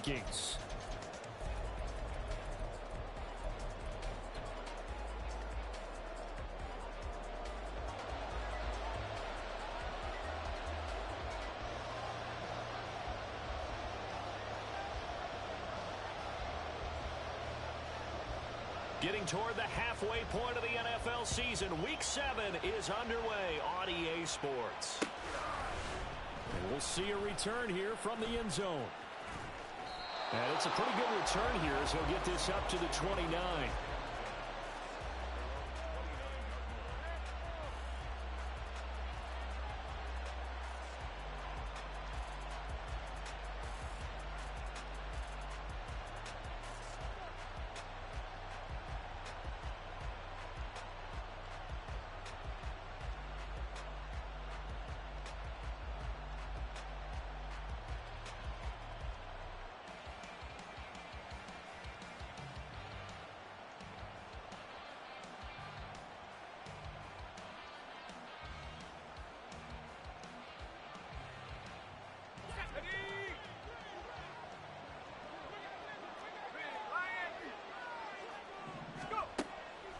Vikings. Getting toward the halfway point of the NFL season, Week 7 is underway on EA Sports. And we'll see a return here from the end zone. And it's a pretty good return here as he'll get this up to the 29.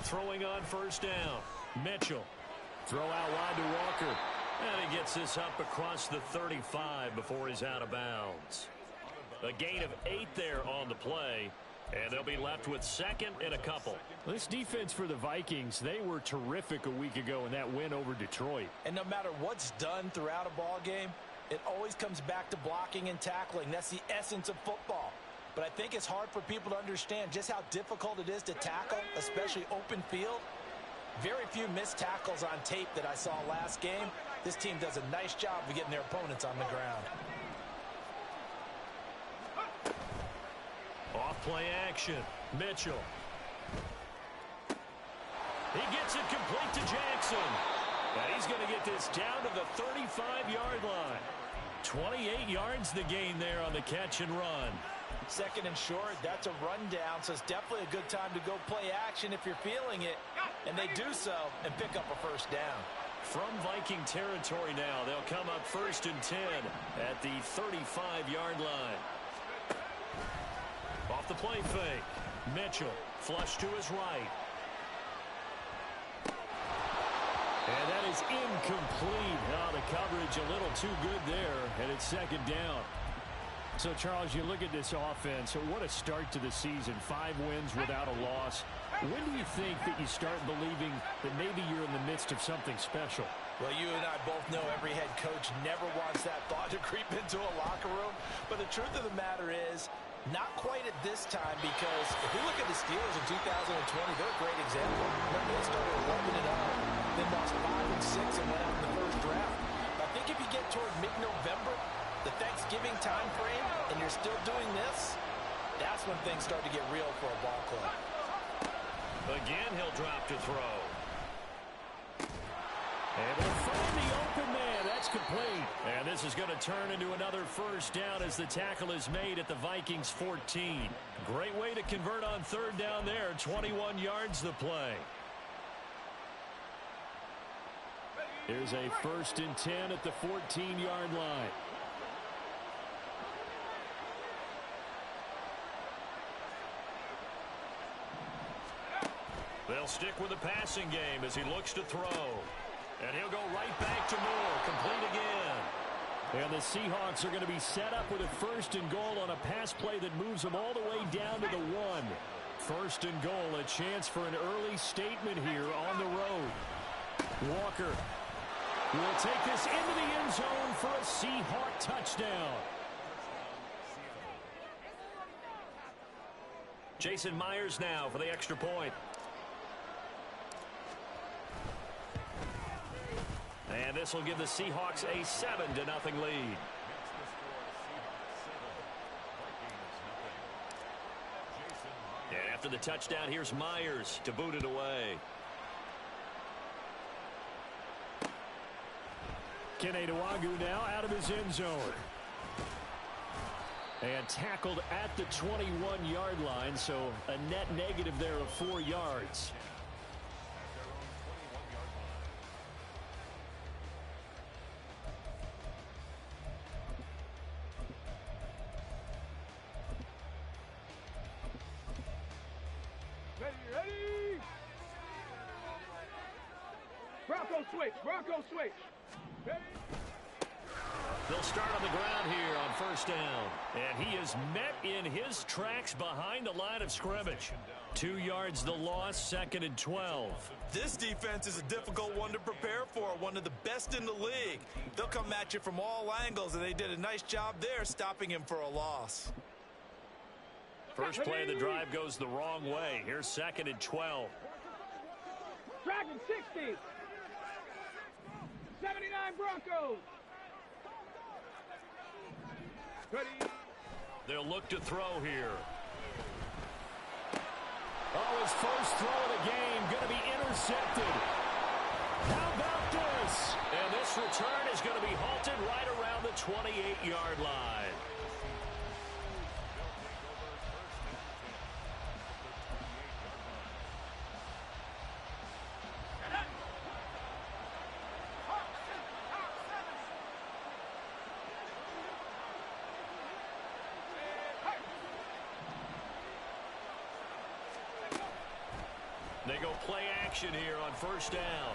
Throwing on first down. Mitchell. Throw out wide to Walker. And he gets this up across the 35 before he's out of bounds. A gain of 8 there on the play. And they'll be left with second and a couple. This defense for the Vikings, they were terrific a week ago in that win over Detroit. And no matter what's done throughout a ball game, it always comes back to blocking and tackling. That's the essence of football. But I think it's hard for people to understand just how difficult it is to tackle, especially open field. Very few missed tackles on tape that I saw last game. This team does a nice job of getting their opponents on the ground. Off play action. Mitchell. He gets it complete to Jackson. And he's going to get this down to the 35-yard line. 28 yards the gain there on the catch and run. Second and short, that's a rundown, so it's definitely a good time to go play action if you're feeling it. And they do so and pick up a first down. From Viking territory now, they'll come up 1st and 10 at the 35-yard line. Off the play fake. Mitchell, flush to his right. And that is incomplete. Oh, the coverage a little too good there, and it's second down. So, Charles, you look at this offense, what a start to the season. 5 wins without a loss. When do you think that you start believing that maybe you're in the midst of something special? Well, you and I both know every head coach never wants that thought to creep into a locker room. But the truth of the matter is, not quite at this time, because if we look at the Steelers in 2020, they're a great example. They started 11-0, then lost 5 and 6 and went out in the first round. I think if you get toward mid-November, the Thanksgiving time frame, and you're still doing this, that's when things start to get real for a ball club. Again, he'll drop to throw. And they'll find the open man. That's complete. And this is going to turn into another first down as the tackle is made at the Vikings 14. Great way to convert on third down there. 21 yards the play. Here's a 1st and 10 at the 14-yard line. They'll stick with the passing game as he looks to throw. And he'll go right back to Moore. Complete again. And the Seahawks are going to be set up with a 1st and goal on a pass play that moves them all the way down to the 1. 1st and goal, a chance for an early statement here on the road. Walker will take this into the end zone for a Seahawk touchdown. Jason Myers now for the extra point. And this will give the Seahawks a 7-0 lead. And after the touchdown, here's Myers to boot it away. Kene Nwangwu now out of his end zone. And tackled at the 21-yard line, so a net negative there of 4 yards. Bronco switch. They'll start on the ground here on first down. And he is met in his tracks behind the line of scrimmage. 2 yards the loss, 2nd and 12. This defense is a difficult one to prepare for, one of the best in the league. They'll come at you from all angles, and they did a nice job there stopping him for a loss. First play of the drive goes the wrong way. Here's 2nd and 12. Dragon 60. 79 Broncos. Ready. They'll look to throw here. Oh, his first throw of the game going to be intercepted. How about this? And this return is going to be halted right around the 28-yard line. They go play action here on first down.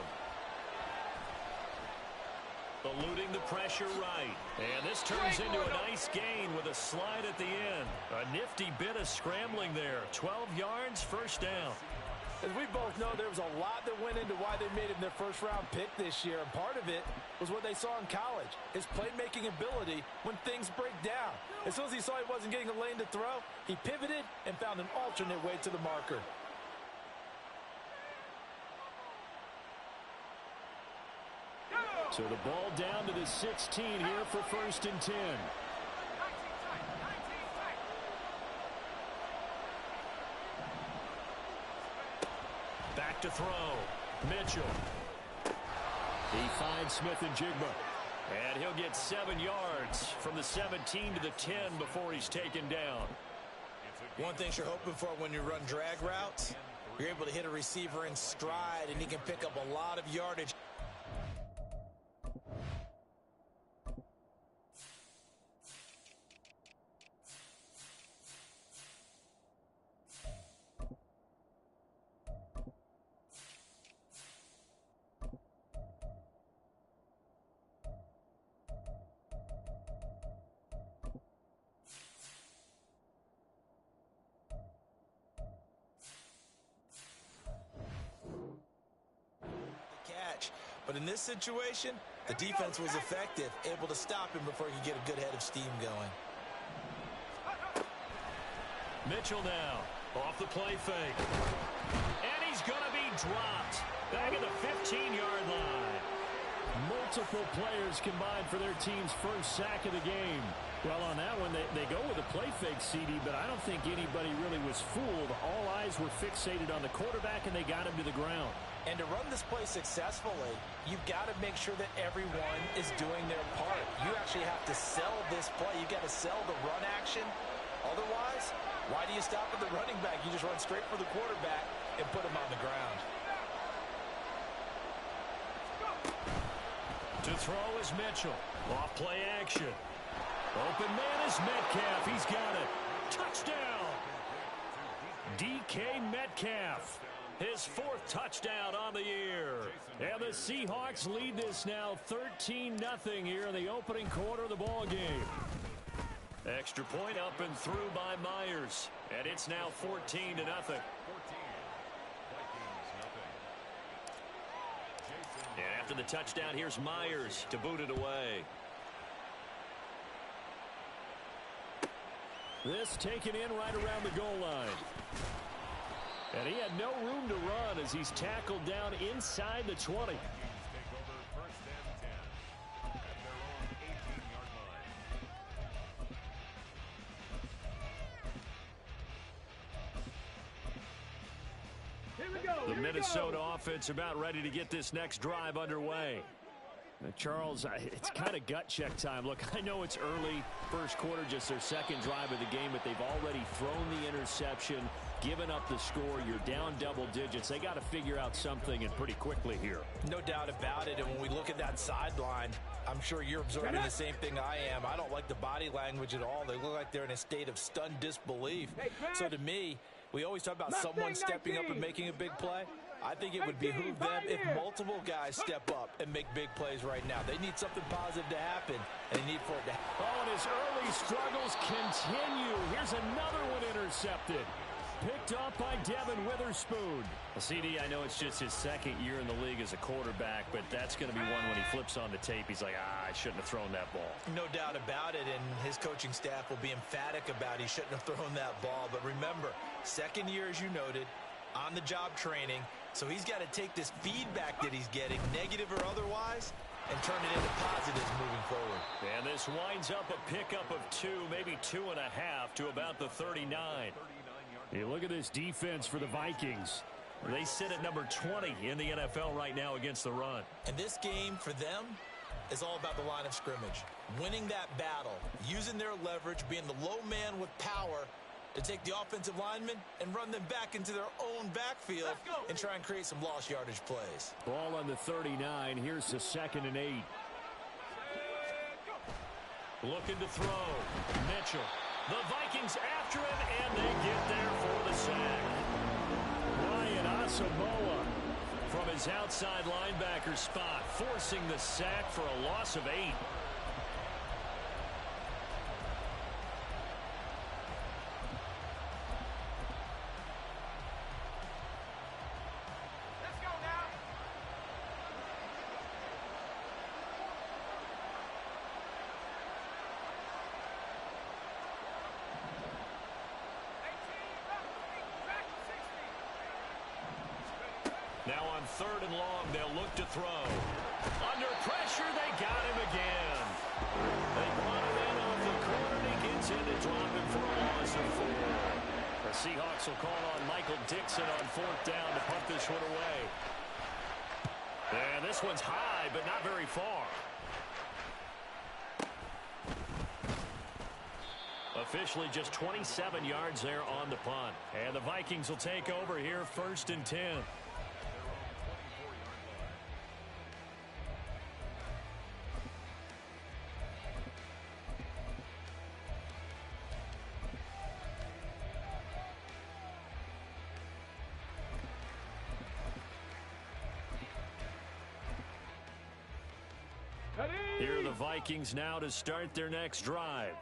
Eluding the pressure right. And this turns into a nice gain with a slide at the end. A nifty bit of scrambling there. 12 yards, first down. As we both know, there was a lot that went into why they made him their first-round pick this year, and part of it was what they saw in college, his playmaking ability when things break down. As soon as he saw he wasn't getting a lane to throw, he pivoted and found an alternate way to the marker. So the ball down to the 16 here for 1st and 10. Back to throw. Mitchell. He finds Smith and Jigba. And he'll get 7 yards from the 17 to the 10 before he's taken down. One thing you're hoping for when you run drag routes, you're able to hit a receiver in stride, and he can pick up a lot of yardage. But in this situation, the defense was effective, able to stop him before he could get a good head of steam going. Mitchell now off the play fake. And he's going to be dropped back at the 15-yard line. Multiple players combined for their team's first sack of the game. Well, on that one, they go with a play fake, CD, but I don't think anybody really was fooled. All eyes were fixated on the quarterback, and they got him to the ground. And to run this play successfully, you've got to make sure that everyone is doing their part. You actually have to sell this play. You've got to sell the run action. Otherwise, why do you stop at the running back? You just run straight for the quarterback and put him on the ground. To throw is Mitchell. Off play action. Open man is Metcalf. He's got it. Touchdown. DK Metcalf. His 4th touchdown on the year. And the Seahawks lead this now 13-0 here in the opening quarter of the ball game. Extra point up and through by Myers. And it's now 14-0. And after the touchdown, here's Myers to boot it away. This taken in right around the goal line. And he had no room to run as he's tackled down inside the 20. The Minnesota offense about ready to get this next drive underway. Charles, it's kind of gut check time. Look, I know it's early, first quarter, just their 2nd drive of the game, but they've already thrown the interception, given up the score. You're down double digits. They got to figure out something, and pretty quickly here. No doubt about it, and when we look at that sideline, I'm sure you're observing the same thing I am. I don't like the body language at all. They look like they're in a state of stunned disbelief. So to me, we always talk about someone stepping up and making a big play. I think it would behoove them if multiple guys step up and make big plays right now. They need something positive to happen, and they need for it to happen. Oh, and his early struggles continue. Here's another one intercepted. Picked up by Devin Witherspoon. Well, CD, I know it's just his second year in the league as a quarterback, but that's going to be one when he flips on the tape. He's like, I shouldn't have thrown that ball. No doubt about it, and his coaching staff will be emphatic about he shouldn't have thrown that ball. But remember, second year, as you noted, on-the-job training, so he's got to take this feedback that he's getting, negative or otherwise, and turn it into positives moving forward. And this winds up a pickup of 2, maybe 2.5 to about the 39. You look at this defense for the Vikings. They sit at number 20 in the NFL right now against the run. And this game for them is all about the line of scrimmage. Winning that battle, using their leverage, being the low man with power to take the offensive linemen and run them back into their own backfield and try and create some lost yardage plays. Ball on the 39. Here's the 2nd and 8. Looking to throw. Mitchell. The Vikings after him, and they get there for the sack. Ryan Asamoah from his outside linebacker spot, forcing the sack for a loss of 8. Now on 3rd and long, they'll look to throw. Under pressure, they got him again. They brought him in off the corner, and he gets in to drop him for a loss of 4. The Seahawks will call on Michael Dixon on 4th down to punt this one away. And this one's high, but not very far. Officially just 27 yards there on the punt. And the Vikings will take over here 1st and 10. Here are the Vikings now to start their next drive.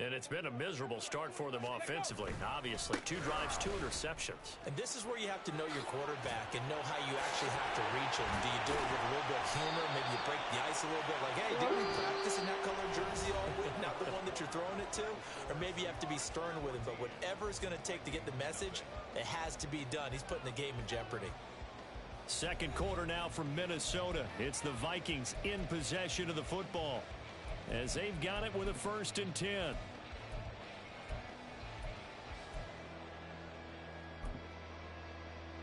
And it's been a miserable start for them offensively. Obviously, 2 drives, 2 interceptions. And this is where you have to know your quarterback and know how you actually have to reach him. Do you do it with a little bit of humor? Maybe you break the ice a little bit like, hey, didn't we practice in that color jersey all week? Not the one that you're throwing it to? Or maybe you have to be stern with him. But whatever it's going to take to get the message, it has to be done. He's putting the game in jeopardy. Second quarter now from Minnesota. It's the Vikings in possession of the football as they've got it with a 1st and 10.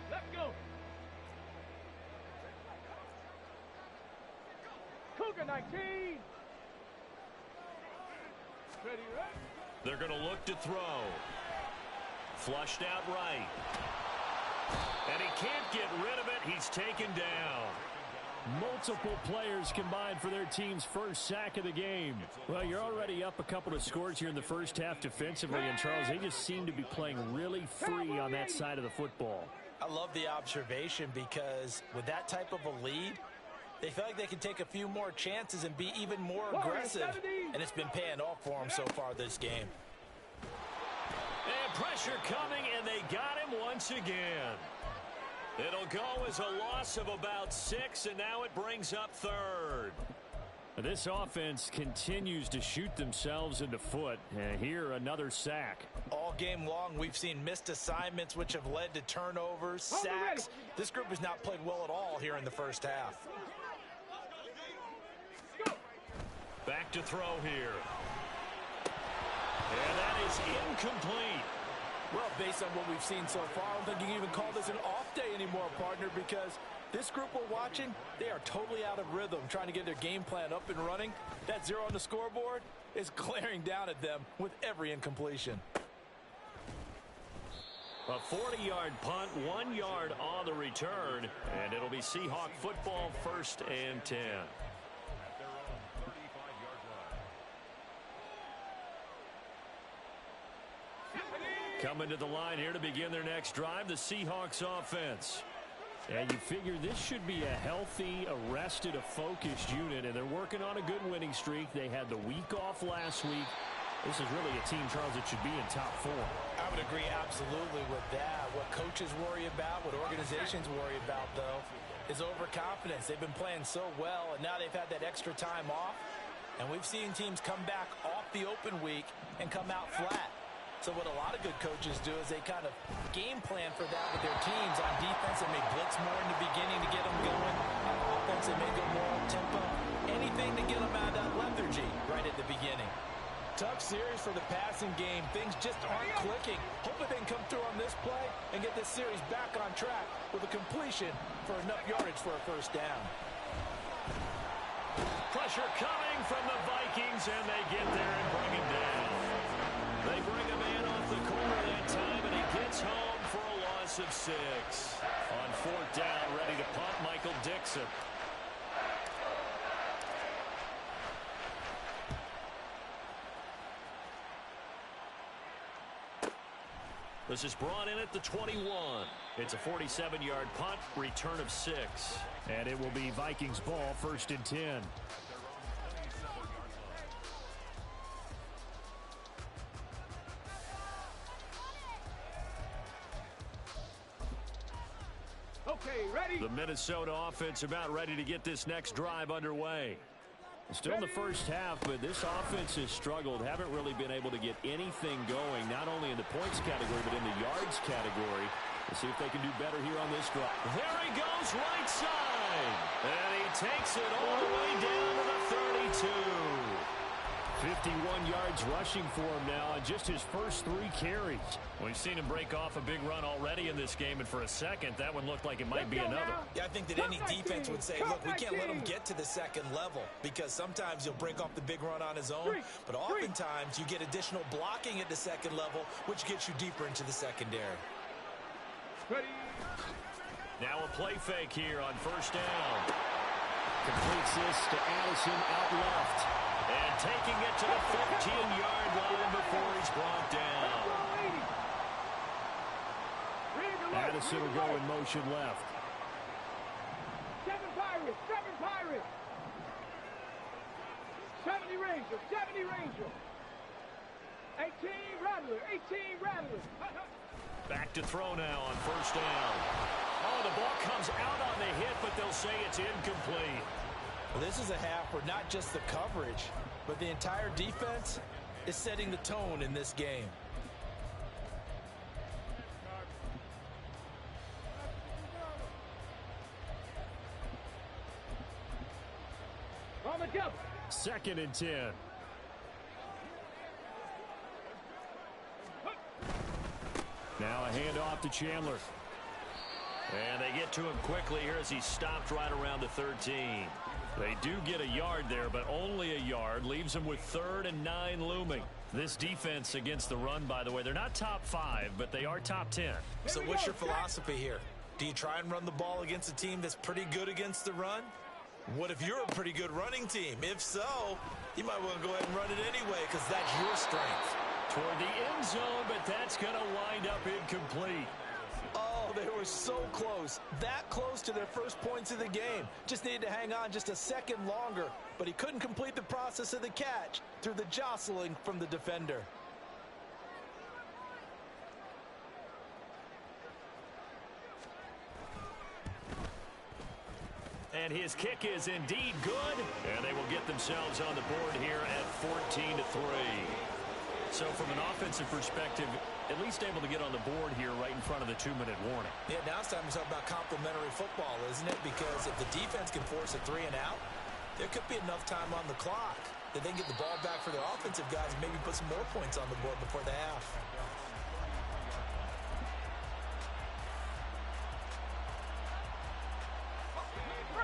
Let's go. Cougar 19. Ready, right? They're going to look to throw. Flushed out right. And he can't get rid of it. He's taken down. Multiple players combined for their team's first sack of the game. Well, you're already up a couple of scores here in the first half defensively, and Charles, they just seem to be playing really free on that side of the football. I love the observation because with that type of a lead, they feel like they can take a few more chances and be even more aggressive. And it's been paying off for them so far this game. And pressure coming, and they got him once again. It'll go as a loss of about 6, and now it brings up 3rd. This offense continues to shoot themselves in the foot. And here, another sack. All game long, we've seen missed assignments, which have led to turnovers, sacks. This group has not played well at all here in the first half. Back to throw here. And that is incomplete. Well, based on what we've seen so far, I don't think you can even call this an off day anymore, partner, because this group we're watching, they are totally out of rhythm, trying to get their game plan up and running. That 0 on the scoreboard is glaring down at them with every incompletion. A 40-yard punt, 1 yard on the return, and it'll be Seahawk football 1st and 10. Coming to the line here to begin their next drive, the Seahawks offense. And you figure this should be a healthy, arrested, a focused unit, and they're working on a good winning streak. They had the week off last week. This is really a team, Charles, that should be in top 4. I would agree absolutely with that. What coaches worry about, what organizations worry about, though, is overconfidence. They've been playing so well, and now they've had that extra time off. And we've seen teams come back off the open week and come out flat. So what a lot of good coaches do is they kind of game plan for that with their teams. On defense, they may blitz more in the beginning to get them going. On offense, they may go more up-tempo. Anything to get them out of that lethargy right at the beginning. Tough series for the passing game. Things just aren't clicking. Hopefully they can come through on this play and get this series back on track with a completion for enough yardage for a first down. Pressure coming from the Vikings, and they get there and bring him down. They bring a man off the corner that time, and he gets home for a loss of 6. On 4th down, ready to punt, Michael Dixon. This is brought in at the 21. It's a 47-yard punt, return of 6. And it will be Vikings ball, 1st and 10. Okay, ready? The Minnesota offense about ready to get this next drive underway. Still in the first half, but this offense has struggled. Haven't really been able to get anything going, not only in the points category, but in the yards category. We'll see if they can do better here on this drive. There he goes, right side. And he takes it all the way down to the 32. 51 yards rushing for him now on just his first 3 carries. We've seen him break off a big run already in this game, and for a second, that one looked like it might be another. Yeah, I think that any defense would say, look, we can't let him get to the second level, because sometimes he'll break off the big run on his own, but oftentimes you get additional blocking at the second level, which gets you deeper into the secondary. Ready? Now a play fake here on 1st down. Completes this to Addison out left. And taking it to the 15-yard line before he's brought down. Addison will go in motion left. 7 Pirates, 7 Pirates. 70 Ranger, 70 Ranger. 18 Rattler, 18 Rattler. Back to throw now on 1st down. Oh, the ball comes out on the hit, but they'll say it's incomplete. Well, this is a half where not just the coverage, but the entire defense is setting the tone in this game. On the double. 2nd and 10. Now a handoff to Chandler. And they get to him quickly here as he stopped right around the 13. They do get a yard there, but only a yard. Leaves him with 3rd and 9 looming. This defense against the run, by the way, they're not top 5, but they are top 10. So what's your philosophy here? Do you try and run the ball against a team that's pretty good against the run? What if you're a pretty good running team? If so, you might want to go ahead and run it anyway, because that's your strength. Toward the end zone, but that's going to wind up incomplete. Oh, they were so close. That close to their first points of the game. Just needed to hang on just a second longer, but he couldn't complete the process of the catch through the jostling from the defender. And his kick is indeed good, and they will get themselves on the board here at 14-3. So from an offensive perspective, at least able to get on the board here right in front of the 2-minute warning. Yeah, now it's time to talk about complementary football, isn't it? Because if the defense can force a 3 and out, there could be enough time on the clock that they can get the ball back for their offensive guys and maybe put some more points on the board before the half.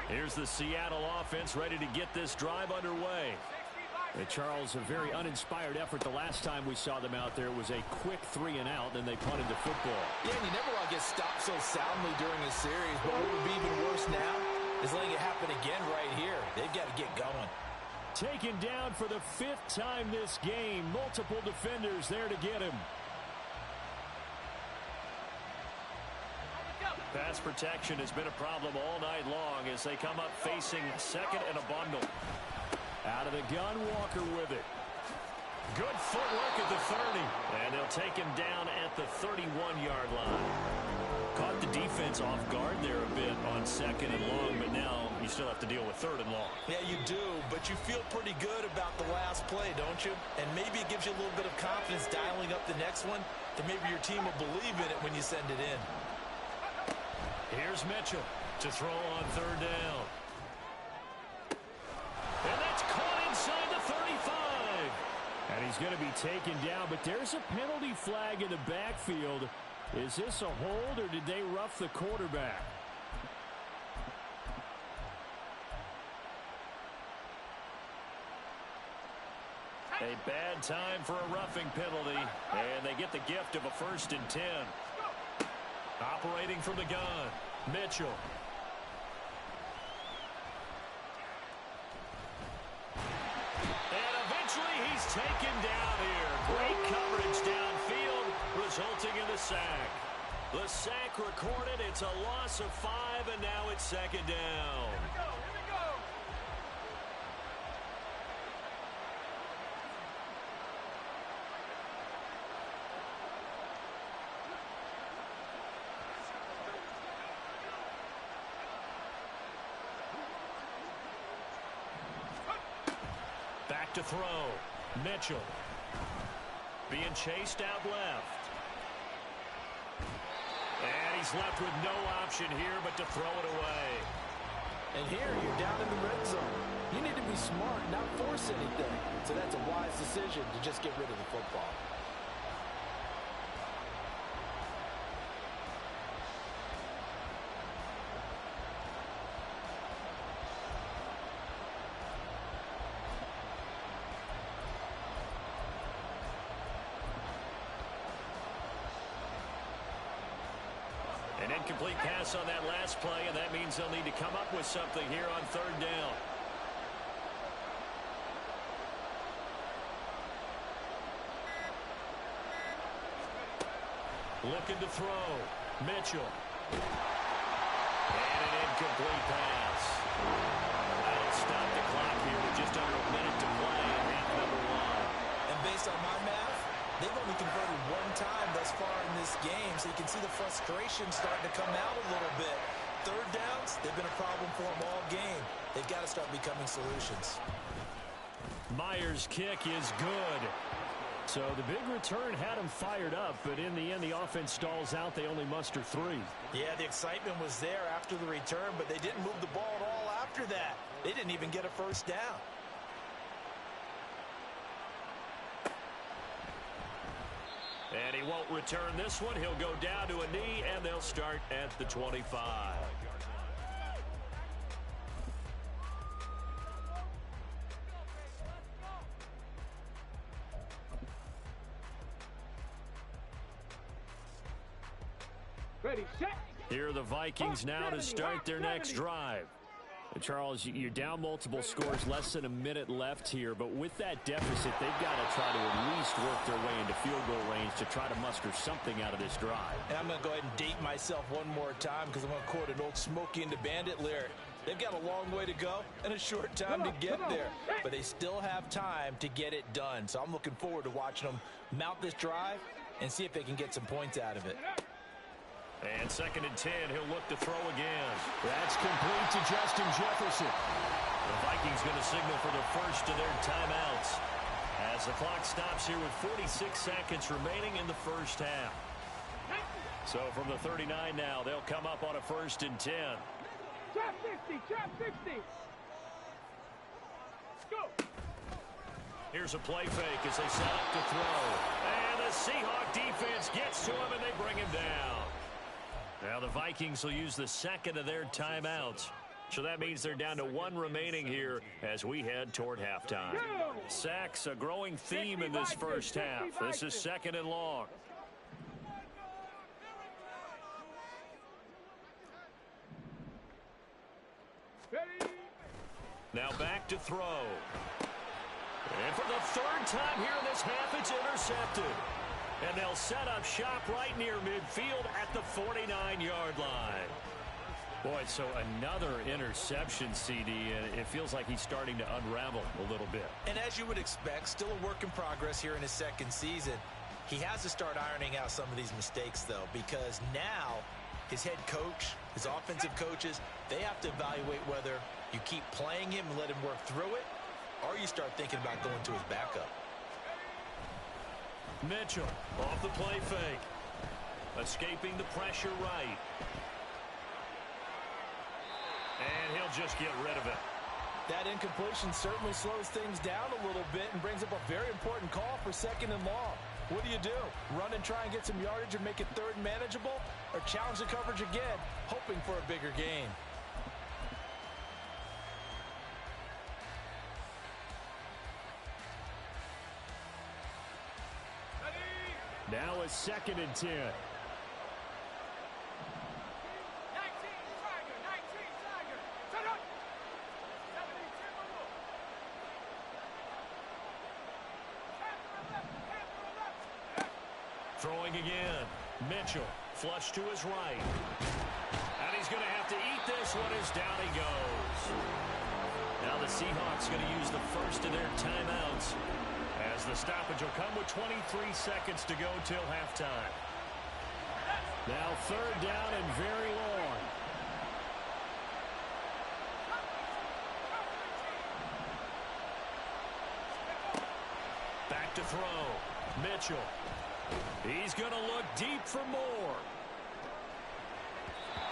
Here's the Seattle offense ready to get this drive underway. And Charles, a very uninspired effort the last time we saw them out there. It was a quick 3 and out, then they punted the football. Yeah, and you never want to get stopped so soundly during a series, but what would be even worse now is letting it happen again right here. They've got to get going. Taken down for the 5th time this game. Multiple defenders there to get him. Pass protection has been a problem all night long as they come up facing second and a bundle. Out of the gun, Walker with it. Good footwork at the 30. And they'll take him down at the 31-yard line. Caught the defense off guard there a bit on second and long, but now you still have to deal with third and long. Yeah, you do, but you feel pretty good about the last play, don't you? And maybe it gives you a little bit of confidence dialing up the next one, that maybe your team will believe in it when you send it in. Here's Mitchell to throw on third down. And that's caught inside the 35. And he's going to be taken down, but there's a penalty flag in the backfield. Is this a hold, or did they rough the quarterback? A bad time for a roughing penalty, and they get the gift of a 1st and 10. Operating from the gun, Mitchell. And eventually he's taken down here. Great coverage downfield, resulting in the sack. The sack recorded. It's a loss of 5, and now it's second down. Back to throw. Mitchell. Being chased out left. And he's left with no option here but to throw it away. And here you're down in the red zone. You need to be smart, not force anything. So that's a wise decision to just get rid of the football. An incomplete pass on that last play, and that means they'll need to come up with something here on third down. Looking to throw. Mitchell. And an incomplete pass. That'll stop the clock here with just under a minute to play in half number 1. And based on my math, they've only converted one time thus far in this game, so you can see the frustration starting to come out a little bit. Third downs, they've been a problem for them all game. They've got to start becoming solutions. Myers' kick is good. So the big return had him fired up, but in the end, the offense stalls out. They only muster 3. Yeah, the excitement was there after the return, but they didn't move the ball at all after that. They didn't even get a first down. And he won't return this one. He'll go down to a knee, and they'll start at the 25. Ready, set. Here are the Vikings now to start their next drive. Charles, you're down multiple scores, less than a minute left here, but with that deficit, they've got to try to at least work their way into field goal range to try to muster something out of this drive. And I'm going to go ahead and date myself one more time because I'm going to quote an old Smokey and the Bandit lyric. They've got a long way to go and a short time to get there, but they still have time to get it done. So I'm looking forward to watching them mount this drive and see if they can get some points out of it. And 2nd and 10, he'll look to throw again. That's complete to Justin Jefferson. The Vikings going to signal for the first of their timeouts as the clock stops here with 46 seconds remaining in the first half. So from the 39 now, they'll come up on a 1st and 10. Trap 50, trap 50. Go. Here's a play fake as they set up to throw. And the Seahawk defense gets to him, and they bring him down. Now the Vikings will use the second of their timeouts. So that means they're down to 1 remaining here as we head toward halftime. Sacks, a growing theme in this first half. This is 2nd and long. Now back to throw. And for the 3rd time here in this half, it's intercepted. And they'll set up shop right near midfield at the 49-yard line. Boy, so another interception, CD, and it feels like he's starting to unravel a little bit. And as you would expect, still a work in progress here in his second season. He has to start ironing out some of these mistakes, though, because now his head coach, his offensive coaches, they have to evaluate whether you keep playing him and let him work through it, or you start thinking about going to his backup. Mitchell off the play fake. Escaping the pressure right. And he'll just get rid of it. That incompletion certainly slows things down a little bit and brings up a very important call for 2nd and long. What do? Run and try and get some yardage and make it 3rd and manageable? Or challenge the coverage again, hoping for a bigger gain? Now a 2nd and 10. 19 Tiger, 19 Tiger. Set up. 70 Timberwolves. Throwing again. Mitchell flush to his right. And he's going to have to eat this one as down he goes. Now the Seahawks going to use the first of their timeouts, as the stoppage will come with 23 seconds to go till halftime. Now 3rd down and very long. Back to throw. Mitchell. He's going to look deep for more.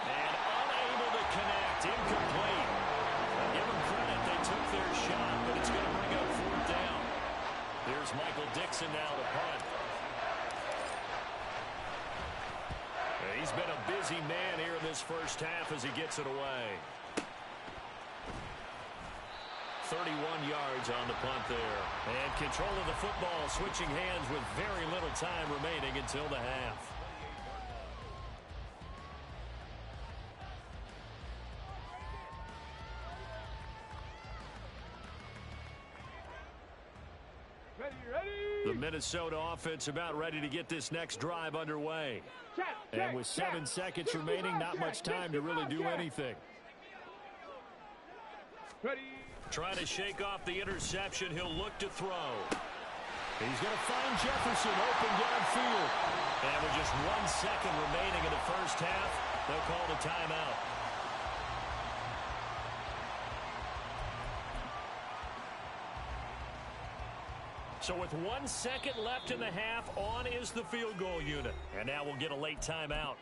And unable to connect. Incomplete. I'll give them credit. They took their shot, but it's going to bring up 4th down. Here's Michael Dixon now to punt. He's been a busy man here in this first half as he gets it away. 31 yards on the punt there. And control of the football, switching hands with very little time remaining until the half. The Minnesota offense about ready to get this next drive underway. And with 7 seconds remaining, not much time to really do anything. Trying to shake off the interception. He'll look to throw. He's going to find Jefferson open downfield. And with just 1 second remaining in the first half, they'll call the timeout. So with 1 second left in the half, on is the field goal unit. And now we'll get a late timeout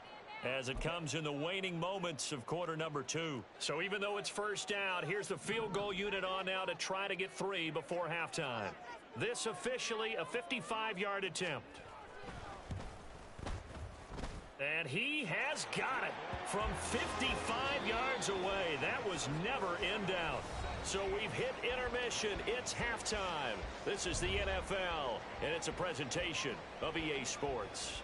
as it comes in the waning moments of quarter number 2. So even though it's first down, here's the field goal unit on now to try to get 3 before halftime. This officially a 55-yard attempt. And he has got it from 55 yards away. That was never in doubt. So we've hit intermission. It's halftime. This is the NFL, and it's a presentation of EA Sports.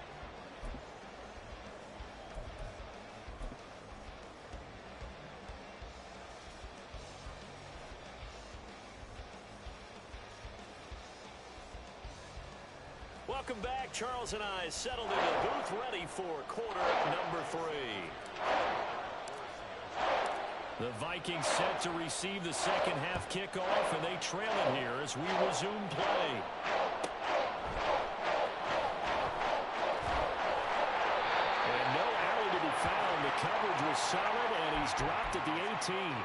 Welcome back. Charles and I settled in the booth ready for quarter number 3. The Vikings set to receive the second half kickoff, and they trail it here as we resume play. And no alley to be found. The coverage was solid, and he's dropped at the 18.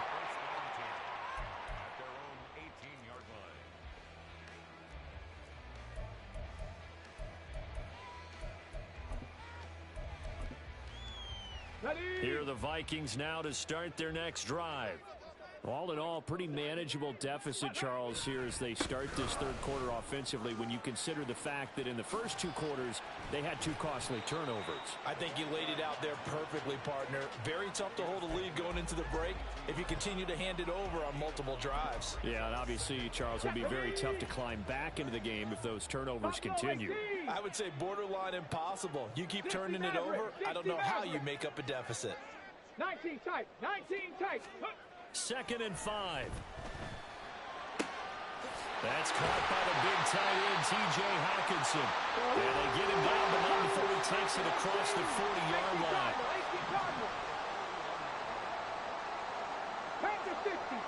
Here are the Vikings now to start their next drive. All in all, pretty manageable deficit, Charles, here as they start this third quarter offensively when you consider the fact that in the first 2 quarters, they had 2 costly turnovers. I think you laid it out there perfectly, partner. Very tough to hold a lead going into the break if you continue to hand it over on multiple drives. Yeah, and obviously, Charles, it'll be very tough to climb back into the game if those turnovers continue. I would say borderline impossible. You keep turning it over, I don't know how you make up a deficit. 19 tight, 19 tight. 2nd and 5. That's caught by the big tight end, T.J. Hawkinson. And they get him down, but not before he takes it across the 40-yard line. Panthers 50,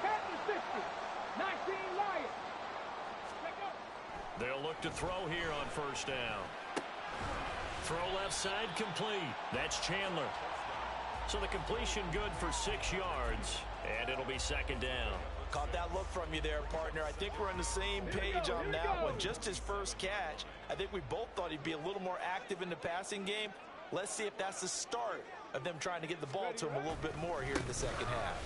19 Lions. They'll look to throw here on first down. Throw left side complete. That's Chandler. So the completion good for 6 yards, and it'll be second down. Caught that look from you there, partner. I think we're on the same page on that one. Just his first catch. I think we both thought he'd be a little more active in the passing game. Let's see if that's the start of them trying to get the ball to him a little bit more here in the second half.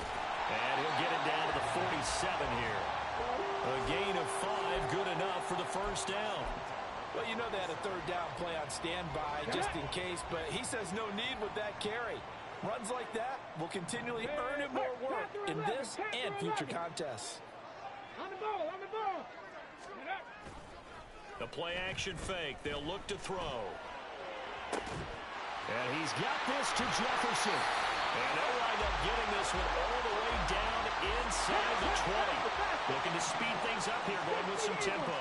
And he'll get it down to the 47 here. A gain of 5, good enough for the first down. Well, you know they had a third down play on standby just in case, but he says no need with that carry. Runs like that will continually earn him more work in this and future contests. On the ball, on the ball. The play action fake. They'll look to throw. And he's got this to Jefferson. And they'll wind up getting this one all the way down inside the 20. Looking to speed things up here, going with some tempo.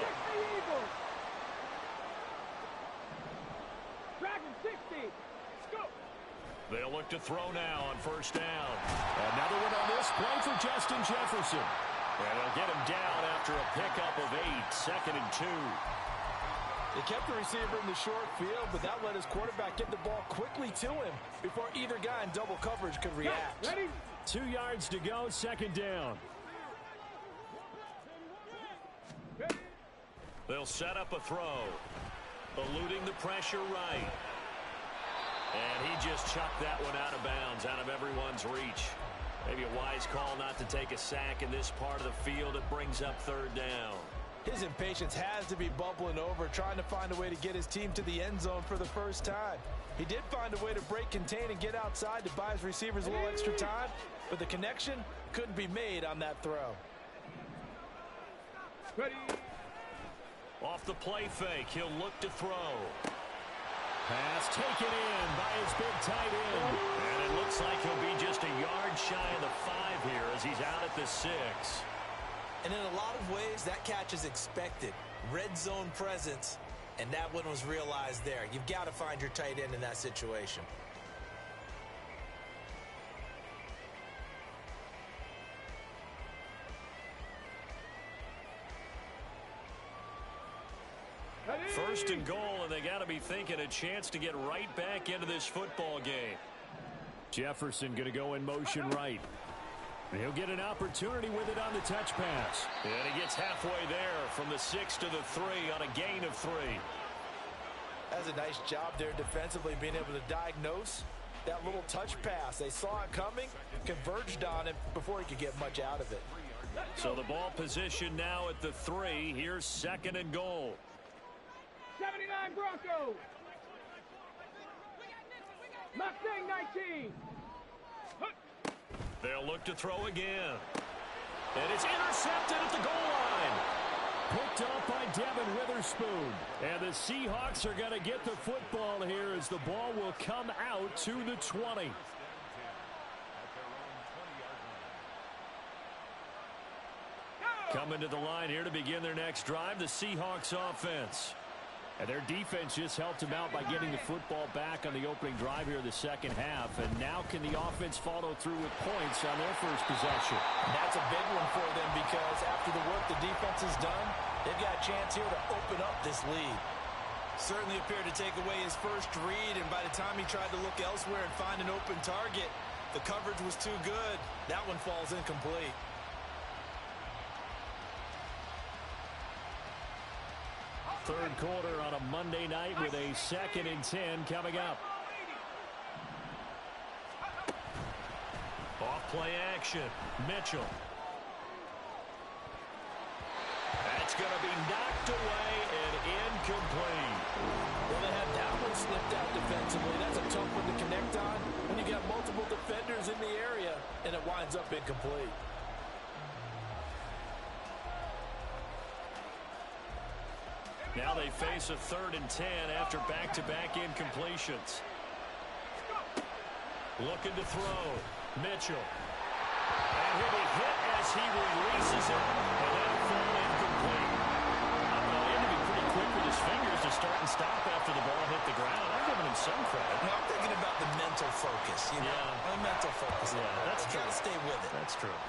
Dragon 60. Scope. They'll look to throw now on first down. Another one on this play for Justin Jefferson. And they'll get him down after a pickup of 8, second and 2. They kept the receiver in the short field, but that let his quarterback get the ball quickly to him before either guy in double coverage could react. Ready? 2 yards to go, second down. They'll set up a throw. Eluding the pressure right. And he just chucked that one out of bounds, out of everyone's reach. Maybe a wise call not to take a sack in this part of the field. It brings up third down. His impatience has to be bubbling over, trying to find a way to get his team to the end zone for the first time. He did find a way to break contain and get outside to buy his receivers a little extra time, but the connection couldn't be made on that throw. Ready? Off the play fake, he'll look to throw. Pass taken in by his big tight end. And it looks like he'll be just a yard shy of the 5 here as he's out at the 6. And in a lot of ways, that catch is expected. Red zone presence, and that one was realized there. You've got to find your tight end in that situation. First and goal, and they got to be thinking a chance to get right back into this football game. Jefferson going to go in motion right. He'll get an opportunity with it on the touch pass. And he gets halfway there from the 6 to the 3 on a gain of 3. That's a nice job there defensively, being able to diagnose that little touch pass. They saw it coming, converged on it before he could get much out of it. So the ball position now at the 3. Here's second and goal. 79 Broncos. Mustang 19. They'll look to throw again. And it's intercepted at the goal line. Picked off by Devin Witherspoon. And the Seahawks are going to get the football here as the ball will come out to the 20. Coming to the line here to begin their next drive, the Seahawks offense. And their defense just helped him out by getting the football back on the opening drive here in the second half. And now can the offense follow through with points on their first possession? That's a big one for them because after the work the defense has done, they've got a chance here to open up this lead. Certainly appeared to take away his first read, and by the time he tried to look elsewhere and find an open target, the coverage was too good. That one falls incomplete. Third quarter on a Monday night with a 2nd and 10 coming up. Off play action. Mitchell. That's going to be knocked away and incomplete. Well, they had that one slipped out defensively. That's a tough one to connect on when you got multiple defenders in the area, and it winds up incomplete. Now they face a 3rd and 10 after back-to-back incompletions. Looking to throw. Mitchell. And he'll be hit as as he releases it, and that'll fall incomplete. I don't know, he had to be pretty quick with his fingers to start and stop after the ball hit the ground. I'm giving him some credit. Well, I'm thinking about the mental focus, you know? Yeah. The mental focus. Yeah, that's true. Got to stay with it. That's true.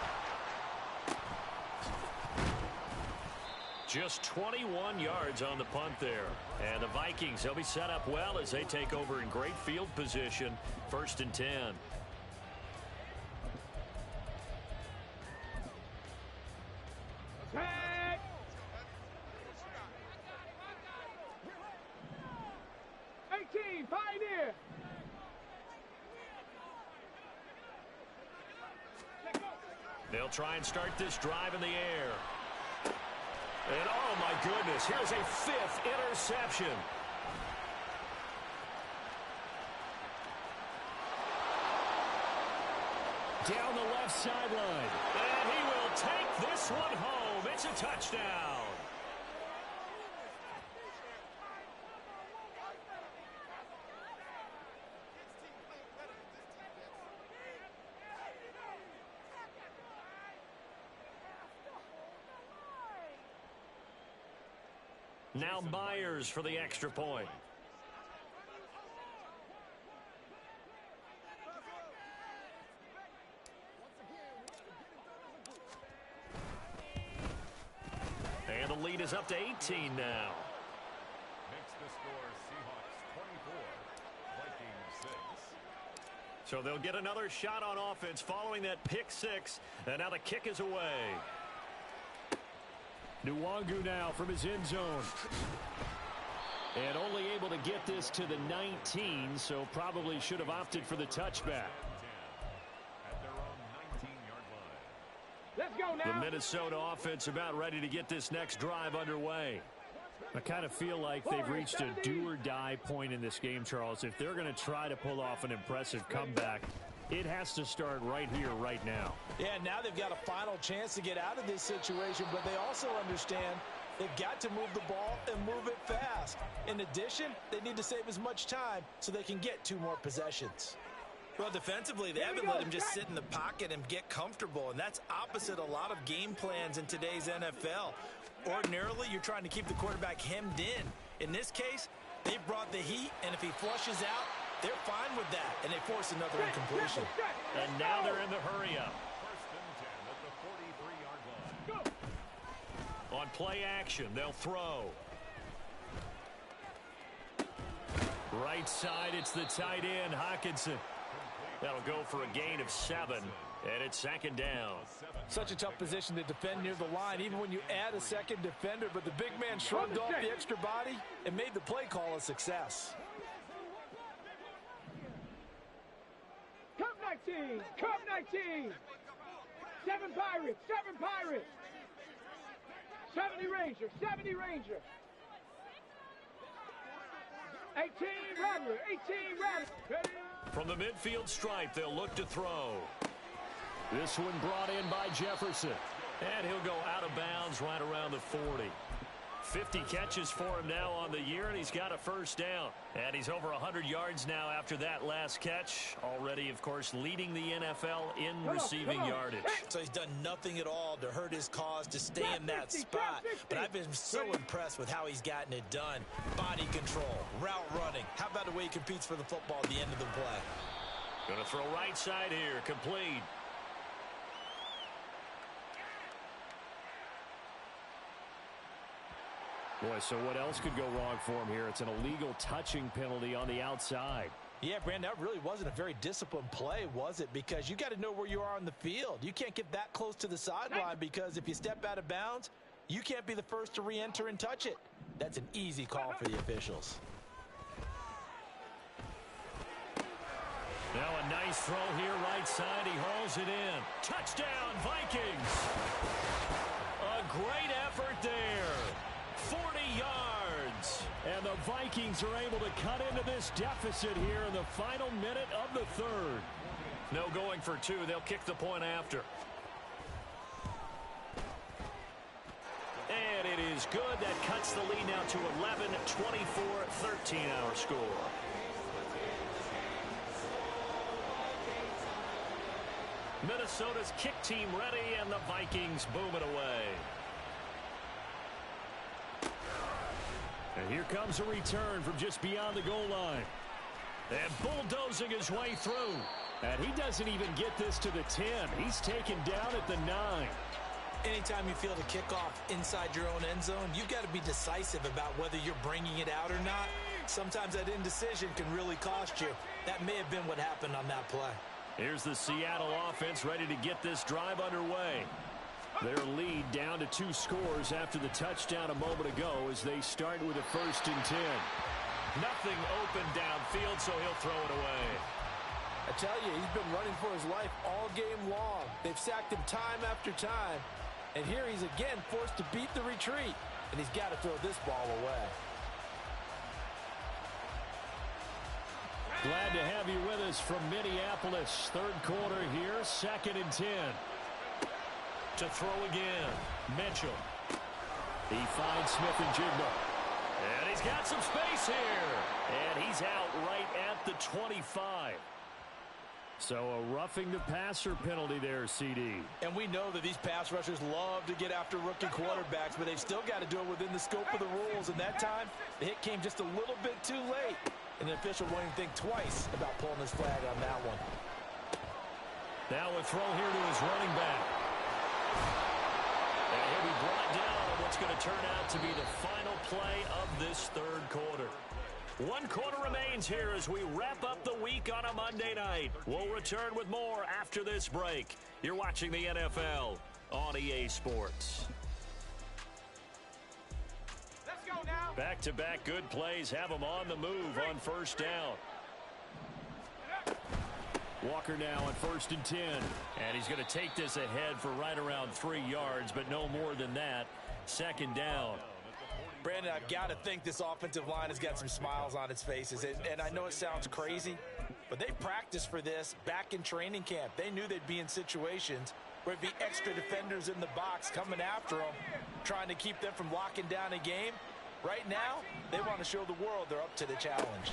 Just 21 yards on the punt there. And the Vikings, they'll be set up well as they take over in great field position. 1st and 10. Tag. Pioneer. They'll try and start this drive in the air. And, oh, my goodness, here's a 5th interception. Down the left sideline. And he will take this one home. It's a touchdown. Now Myers for the extra point. And the lead is up to 18 now. Makes the score Seahawks 24, Vikings 6. So they'll get another shot on offense following that pick 6. And now the kick is away. Nwangu now from his end zone. And only able to get this to the 19, so probably should have opted for the touchback. At their own 19-yard line. Let's go now. The Minnesota offense about ready to get this next drive underway. I kind of feel like they've reached a do-or-die point in this game, Charles. If they're going to try to pull off an impressive comeback, it has to start right here, right now. Yeah, now they've got a final chance to get out of this situation, but they also understand they've got to move the ball and move it fast. In addition, they need to save as much time so they can get 2 more possessions. Well, defensively, they haven't let him just sit in the pocket and get comfortable, and that's opposite a lot of game plans in today's NFL. Ordinarily, you're trying to keep the quarterback hemmed in. In this case, they brought the heat, and if he flushes out, they're fine with that, and they force another incompletion. And now they're in the hurry-up. 1st and 10 at the 43-yard line. On play action, they'll throw. Right side, it's the tight end, Hockenson. That'll go for a gain of 7, and it's 2nd down. Such a tough position to defend near the line, even when you add a second defender, but the big man shrugged off the extra body and made the play call a success. Cup 19. Cup 19. 7 Pirates. 7 Pirates. 70 Ranger. 70 Ranger. 18 Rattler. 18 Rattler. Ready? From the midfield stripe, they'll look to throw. This one brought in by Jefferson. And he'll go out of bounds right around the 40. 50 catches for him now on the year, and he's got a 1st down. And he's over 100 yards now after that last catch. Already, of course, leading the NFL in receiving yardage. So he's done nothing at all to hurt his cause to stay in that spot. But I've been so impressed with how he's gotten it done. Body control, route running. How about the way he competes for the football at the end of the play? Going to throw right side here, complete. Boy, so what else could go wrong for him here? It's an illegal touching penalty on the outside. Yeah, Brandon, that really wasn't a very disciplined play, was it? Because you got to know where you are on the field. You can't get that close to the sideline because if you step out of bounds, you can't be the first to re-enter and touch it. That's an easy call for the officials. Now a nice throw here, right side. He hauls it in. Touchdown, Vikings. A great effort there. 40 yards. And the Vikings are able to cut into this deficit here in the final minute of the 3rd. No going for 2. They'll kick the point after. And it is good. That cuts the lead now to 11, 24, 13 our score. Minnesota's kick team ready, and the Vikings boom it away. And here comes a return from just beyond the goal line. And bulldozing his way through. And he doesn't even get this to the 10. He's taken down at the 9. Anytime you feel the kickoff inside your own end zone, you've got to be decisive about whether you're bringing it out or not. Sometimes that indecision can really cost you. That may have been what happened on that play. Here's the Seattle offense ready to get this drive underway. Their lead down to 2 scores after the touchdown a moment ago as they start with a 1st and 10. Nothing open downfield, so he'll throw it away. I tell you, he's been running for his life all game long. They've sacked him time after time. And here he's again forced to beat the retreat. And he's got to throw this ball away. Glad to have you with us from Minneapolis. 3rd quarter here, 2nd and 10. To throw again, Mitchell. He finds Smith-Njigba. And he's got some space here. And he's out right at the 25. So a roughing the passer penalty there, CD. And we know that these pass rushers love to get after rookie quarterbacks, but they've still got to do it within the scope of the rules. And that time, the hit came just a little bit too late. And the official won't even think twice about pulling his flag on that one. Now a throw here to his running back. And he'll be brought down on what's going to turn out to be the final play of this 3rd quarter. 1 quarter remains here as we wrap up the week on a Monday night. We'll return with more after this break. You're watching the NFL on EA Sports. Let's go now. Back-to-back good plays have them on the move on 1st down. Walker now on 1st and 10. And he's going to take this ahead for right around 3 yards, but no more than that. 2nd down. Brandon, I've got to think this offensive line has got some smiles on its faces. And I know it sounds crazy, but they practiced for this back in training camp. They knew they'd be in situations where it'd be extra defenders in the box coming after them, trying to keep them from locking down a game. Right now, they want to show the world they're up to the challenge.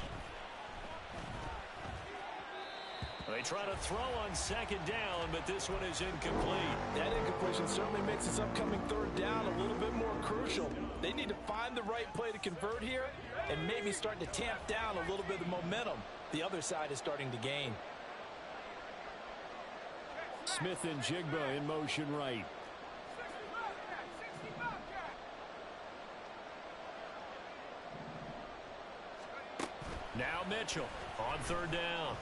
They try to throw on 2nd down, but this one is incomplete. That incompletion certainly makes this upcoming 3rd down a little bit more crucial. They need to find the right play to convert here and maybe start to tamp down a little bit of momentum the other side is starting to gain. Smith-Njigba in motion right. Now Mitchell on 3rd down.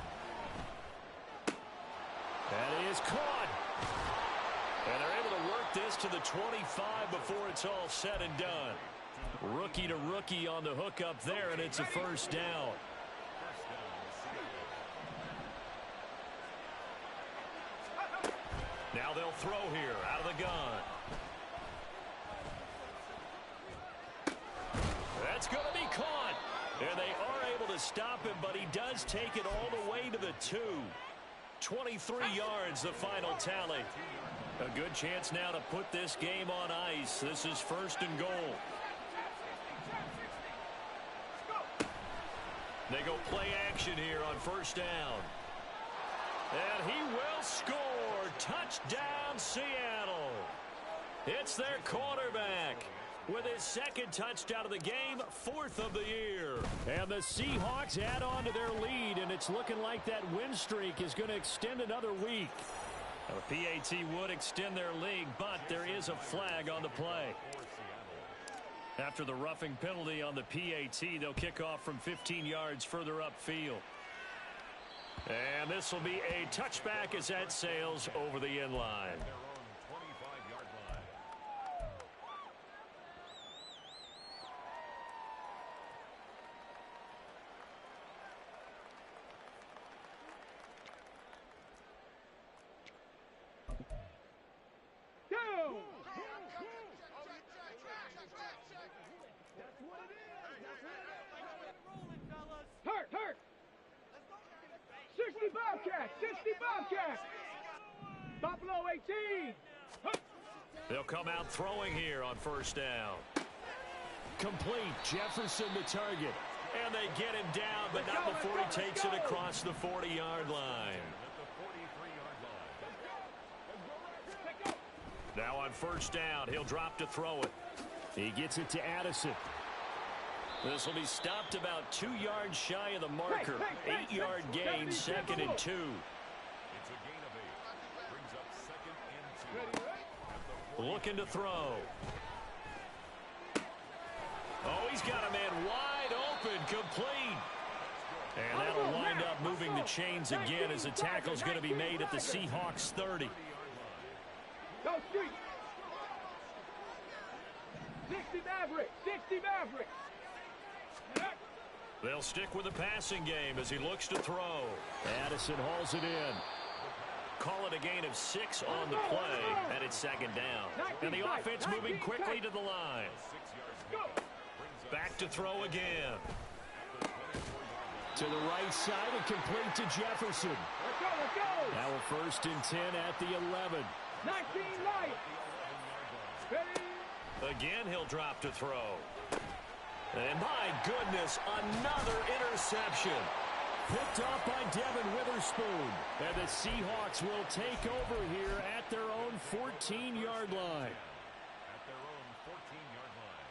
That is caught. And they're able to work this to the 25 before it's all said and done. Rookie to rookie on the hook up there, and it's a 1st down. Now they'll throw here out of the gun. That's going to be caught. And they are able to stop him, but he does take it all the way to the 2. 23 yards, the final tally. A good chance now to put this game on ice. This is 1st and goal. They go play action here on 1st down. And he will score. Touchdown, Seattle. It's their quarterback with his 2nd touchdown of the game, 4th of the year. And the Seahawks add on to their lead, and it's looking like that win streak is going to extend another week. The PAT would extend their lead, but there is a flag on the play. After the roughing penalty on the PAT, they'll kick off from 15 yards further upfield. And this will be a touchback as that sails over the end line. Hurt! 60 Bobcats! 60 Bobcats! Buffalo 18! They'll come out throwing here on 1st down. Complete. Jefferson the target. And they get him down, but not before he takes it across the 40-yard line. Now on first down, he'll drop to throw it. He gets it to Addison. This will be stopped about 2 yards shy of the marker. 8-yard gain, 2nd and 2. It's a gain of 8. Brings up 2nd and 2. Looking to throw. Oh, he's got a man wide open, complete. And that'll wind up moving the chains again as the tackle's going to be made at the Seahawks 30. Go street. 60 Maverick. 60 Maverick. They'll stick with the passing game as he looks to throw. Addison hauls it in. Call it a gain of 6 on the play, and it's 2nd down. And the offense moving quickly to the line. Back to throw again. To the right side and complete to Jefferson. Let's go, let's go. Now a 1st and 10 at the 11. 19 right. Ready. Again, he'll drop to throw. And my goodness, another interception. Picked off by Devin Witherspoon. And the Seahawks will take over here at their own 14-yard line. At their own 14-yard line.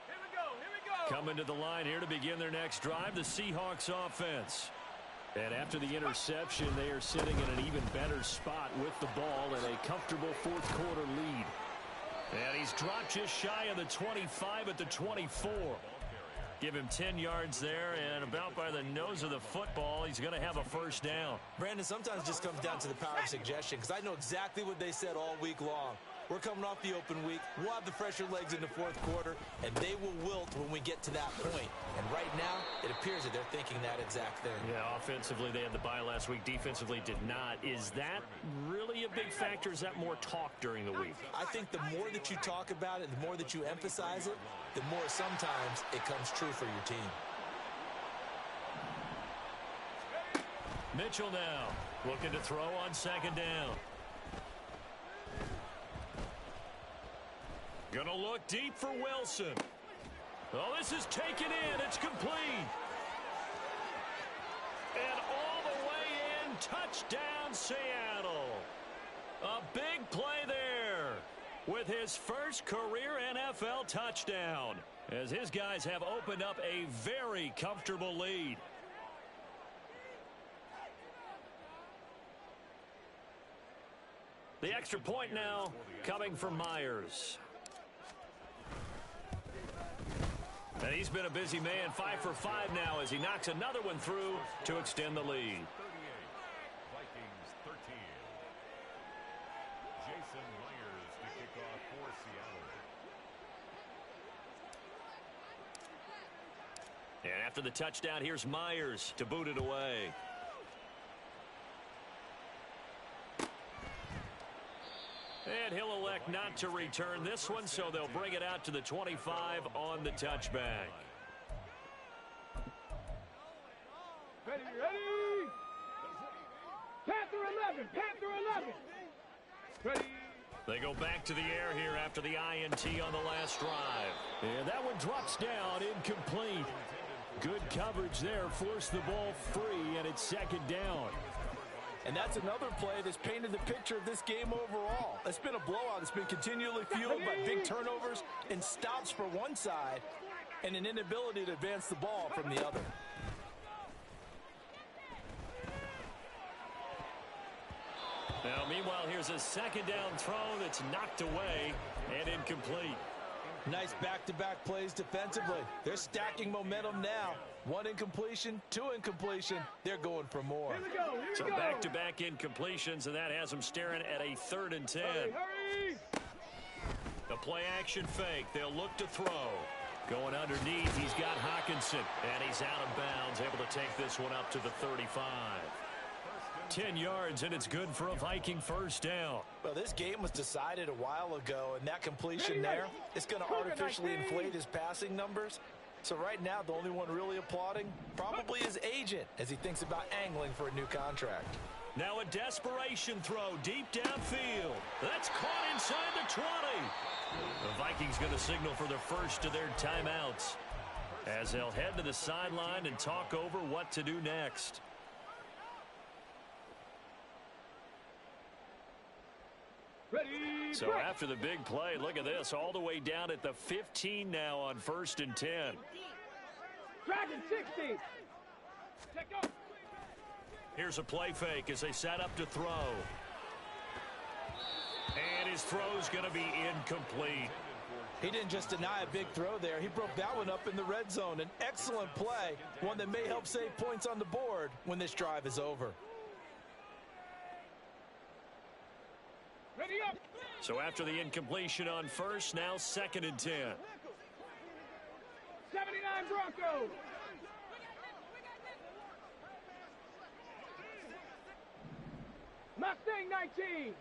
Here we go. Coming to the line here to begin their next drive, the Seahawks offense. And after the interception, they are sitting in an even better spot with the ball and a comfortable 4th quarter lead. And he's dropped just shy of the 25 at the 24. Give him 10 yards there, and about by the nose of the football, he's going to have a 1st down. Brandon, sometimes it just comes down to the power of suggestion, because I know exactly what they said all week long. We're coming off the open week. We'll have the fresher legs in the 4th quarter, and they will wilt when we get to that point. And right now, it appears that they're thinking that exact thing. Yeah, offensively, they had the bye last week. Defensively, did not. Is that really a big factor? Is that more talk during the week? I think the more that you talk about it, the more that you emphasize it, the more sometimes it comes true for your team. Mitchell now looking to throw on 2nd down. Gonna look deep for Wilson. Oh, this is taken in. It's complete. And all the way in, touchdown Seattle. A big play there with his first career NFL touchdown, as his guys have opened up a very comfortable lead. The extra point now coming from Myers. And he's been a busy man, 5 for 5 now as he knocks another one through to extend the lead. 38. Vikings 13. Jason Myers to kick off for Seattle. And after the touchdown, here's Myers to boot it away. And he'll elect not to return this one, so they'll bring it out to the 25 on the touchback. Ready. Panther 11. Panther 11. Ready. They go back to the air here after the INT on the last drive. And that one drops down, incomplete. Good coverage there, forced the ball free, and it's 2nd down. And that's another play that's painted the picture of this game overall. It's been a blowout. It's been continually fueled by big turnovers and stops for one side and an inability to advance the ball from the other. Now, meanwhile, here's a 2nd down throw that's knocked away and incomplete. Nice back-to-back plays defensively. They're stacking momentum now. 1 incompletion, 2 incompletion. They're going for more. Here we go. So back-to-back incompletions, and that has them staring at a 3rd and 10. Hurry. The play-action fake. They'll look to throw. Going underneath, he's got Hawkinson, and he's out of bounds, able to take this one up to the 35. 10 yards, and it's good for a Viking 1st down. Well, this game was decided a while ago, and that completion there is going to artificially inflate his passing numbers. So right now, the only one really applauding probably his agent as he thinks about angling for a new contract. Now a desperation throw deep downfield. That's caught inside the 20. The Vikings going to signal for the first of their timeouts as they'll head to the sideline and talk over what to do next. So after the big play, look at this, all the way down at the 15 now on 1st and 10. Dragon 60. Check up. Here's a play fake as they set up to throw. And his throw's going to be incomplete. He didn't just deny a big throw there. He broke that one up in the red zone. An excellent play, one that may help save points on the board when this drive is over. Ready up. So after the incompletion on 1st, now 2nd and 10. 79 Broncos. Mustang 19.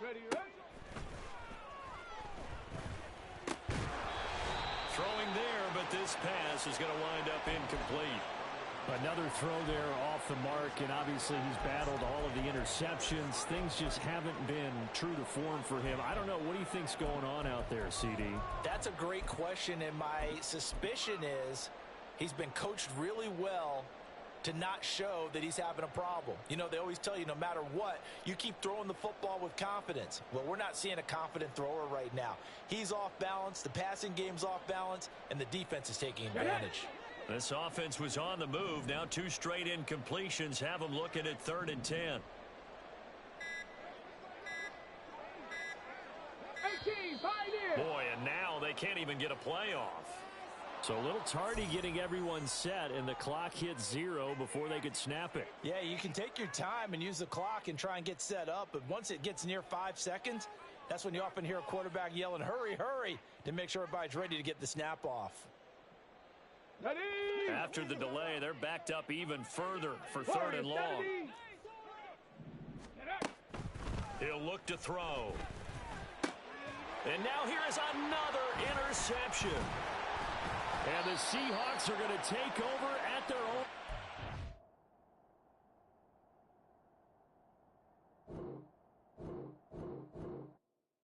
Ready, right? Throwing there, but this pass is going to wind up incomplete. Another throw there off the mark, and obviously he's battled all of the interceptions. Things just haven't been true to form for him. I don't know. What do you think's going on out there, CD? That's a great question, and my suspicion is he's been coached really well to not show that he's having a problem. You know, they always tell you no matter what, you keep throwing the football with confidence. Well, we're not seeing a confident thrower right now. He's off balance, the passing game's off balance, and the defense is taking advantage. This offense was on the move. Now 2 straight incompletions have them looking at 3rd and 10. 18, Pioneer. Boy, and now they can't even get a play off. So a little tardy getting everyone set, and the clock hit 0 before they could snap it. Yeah, you can take your time and use the clock and try and get set up, but once it gets near 5 seconds, that's when you often hear a quarterback yelling, hurry, hurry, to make sure everybody's ready to get the snap off. Ready. After the delay, they're backed up even further for 3rd and long. He'll look to throw. And now here is another interception. And the Seahawks are going to take over at their own